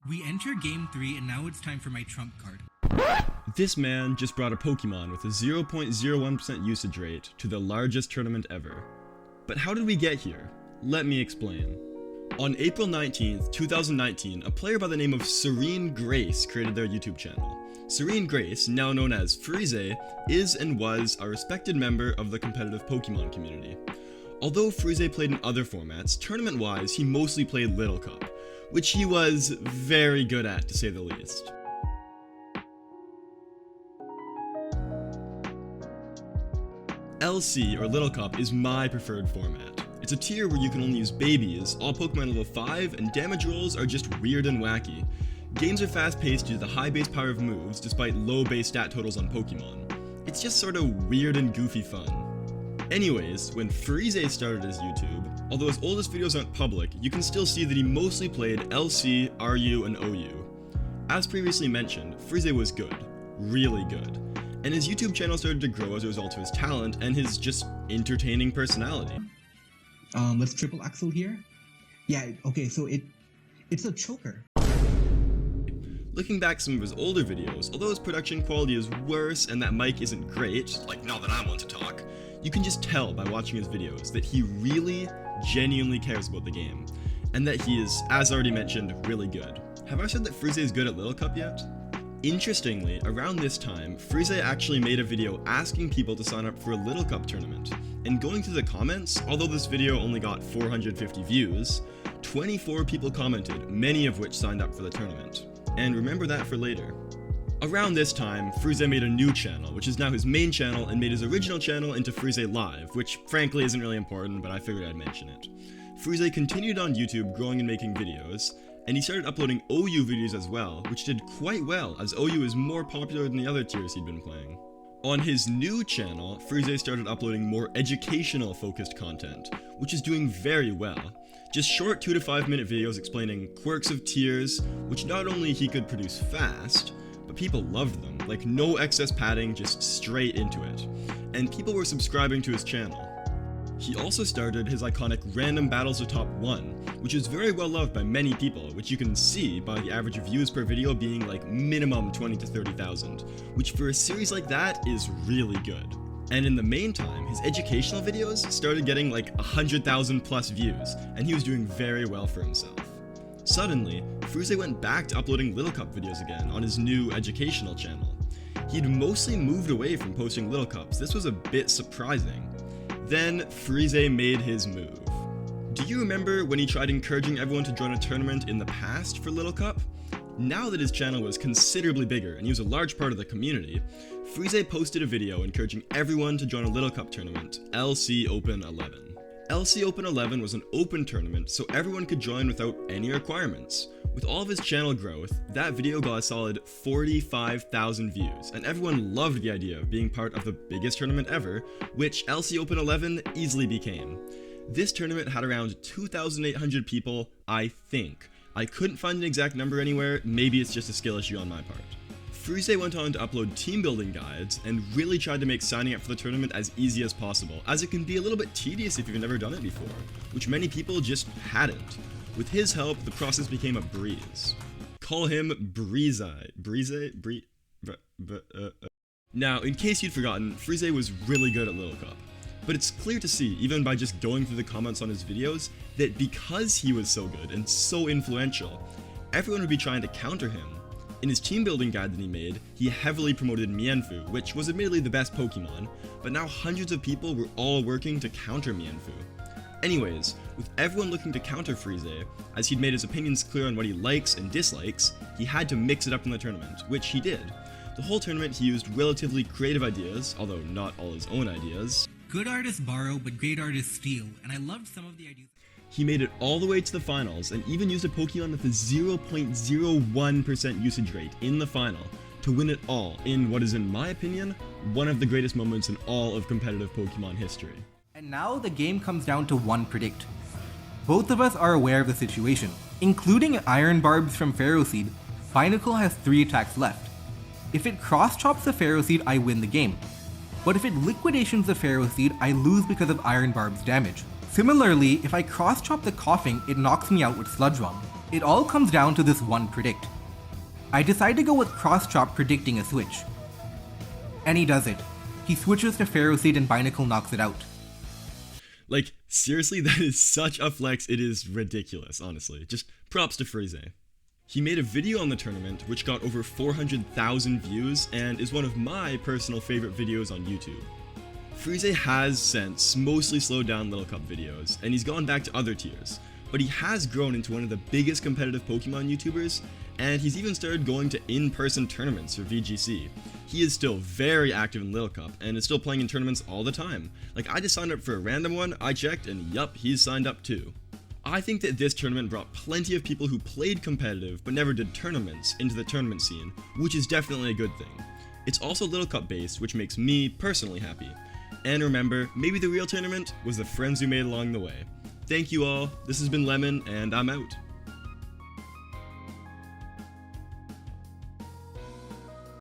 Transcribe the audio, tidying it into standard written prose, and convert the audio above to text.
We enter game 3 and now it's time for my trump card. This man just brought a Pokemon with a 0.01% usage rate to the largest tournament ever. But how did we get here? Let me explain. On April 19th, 2019, a player by the name of Serene Grace created their YouTube channel. Serene Grace, now known as Freezai, is and was a respected member of the competitive Pokemon community. Although Freezai played in other formats, tournament-wise he mostly played LittleCup, which he was very good at, to say the least. LC, or LittleCup, is my preferred format. It's a tier where you can only use babies, all Pokemon level 5, and damage rolls are just weird and wacky. Games are fast-paced due to the high base power of moves, despite low base stat totals on Pokemon. It's just sorta weird and goofy fun. Anyways, when Freezai started his YouTube, although his oldest videos aren't public, you can still see that he mostly played LC, RU, and OU. As previously mentioned, Freezai was good. Really good. And his YouTube channel started to grow as a result of his talent and his just entertaining personality. Let's triple axle here. Yeah, okay, so it's a choker. Looking back some of his older videos, although his production quality is worse and that mic isn't great, like now that I'm one to talk, you can just tell by watching his videos that he really, genuinely cares about the game, and that he is, as already mentioned, really good. Have I said that Freezai is good at LittleCup yet? Interestingly, around this time, Freezai actually made a video asking people to sign up for a LittleCup tournament, and going through the comments, although this video only got 450 views, 24 people commented, many of which signed up for the tournament. And remember that for later. Around this time, Freezai made a new channel, which is now his main channel, and made his original channel into Freezai Live, which frankly isn't really important, but I figured I'd mention it. Freezai continued on YouTube growing and making videos, and he started uploading OU videos as well, which did quite well, as OU is more popular than the other tiers he'd been playing. On his new channel, Freezai started uploading more educational focused content, which is doing very well. Just short 2 to 5 minute videos explaining quirks of tiers, which not only he could produce fast, but people loved them, like no excess padding, just straight into it. And people were subscribing to his channel. He also started his iconic Random Battles of Top 1, which is very well loved by many people, which you can see by the average views per video being like minimum 20 to 30,000, which for a series like that is really good. And in the meantime, his educational videos started getting like 100,000 plus views, and he was doing very well for himself. Suddenly, Freezai went back to uploading LittleCup videos again on his new educational channel. He'd mostly moved away from posting LittleCups. This was a bit surprising. Then, Freezai made his move. Do you remember when he tried encouraging everyone to join a tournament in the past for LittleCup? Now that his channel was considerably bigger and he was a large part of the community, Freezai posted a video encouraging everyone to join a LittleCup tournament, LC Open 11. LC Open 11 was an open tournament so everyone could join without any requirements. With all of his channel growth, that video got a solid 45,000 views, and everyone loved the idea of being part of the biggest tournament ever, which LC Open 11 easily became. This tournament had around 2,800 people, I think. I couldn't find an exact number anywhere, maybe it's just a skill issue on my part. Freezai went on to upload team building guides and really tried to make signing up for the tournament as easy as possible, as it can be a little bit tedious if you've never done it before, which many people just hadn't. With his help, the process became a breeze. Call him Freezai. Now, in case you'd forgotten, Freezai was really good at LittleCup. But it's clear to see, even by just going through the comments on his videos, that because he was so good and so influential, everyone would be trying to counter him. In his team building guide that he made, he heavily promoted Mienfoo, which was admittedly the best Pokemon, but now hundreds of people were all working to counter Mienfoo. Anyways, with everyone looking to counter Freezai, as he'd made his opinions clear on what he likes and dislikes, he had to mix it up in the tournament, which he did. The whole tournament he used relatively creative ideas, although not all his own ideas. Good artists borrow, but great artists steal, and I loved some of the ideas. He made it all the way to the finals and even used a Pokemon with a 0.01% usage rate in the final to win it all in what is, in my opinion, one of the greatest moments in all of competitive Pokemon history. And now the game comes down to one predict. Both of us are aware of the situation. Including Iron Barbs from Ferroseed, Binacle has 3 attacks left. If it cross-chops the Ferroseed, I win the game. But if it liquidations the Ferroseed, I lose because of Iron Barb's damage. Similarly, if I cross-chop the Koffing, it knocks me out with Sludge Bomb. It all comes down to this one predict. I decide to go with Cross-Chop predicting a switch. And he does it. He switches to Ferroseed and Binacle knocks it out. Like, seriously, that is such a flex, it is ridiculous, honestly. Just props to Freezai. He made a video on the tournament which got over 400,000 views and is one of my personal favorite videos on YouTube. Freezai has since mostly slowed down LittleCup videos, and he's gone back to other tiers, but he has grown into one of the biggest competitive Pokemon YouTubers, and he's even started going to in-person tournaments for VGC. He is still very active in LittleCup, and is still playing in tournaments all the time. Like, I just signed up for a random one, I checked, and yup, he's signed up too. I think that this tournament brought plenty of people who played competitive but never did tournaments into the tournament scene, which is definitely a good thing. It's also LittleCup based, which makes me personally happy. And remember, maybe the real tournament was the friends we made along the way. Thank you all, this has been Lemon, and I'm out.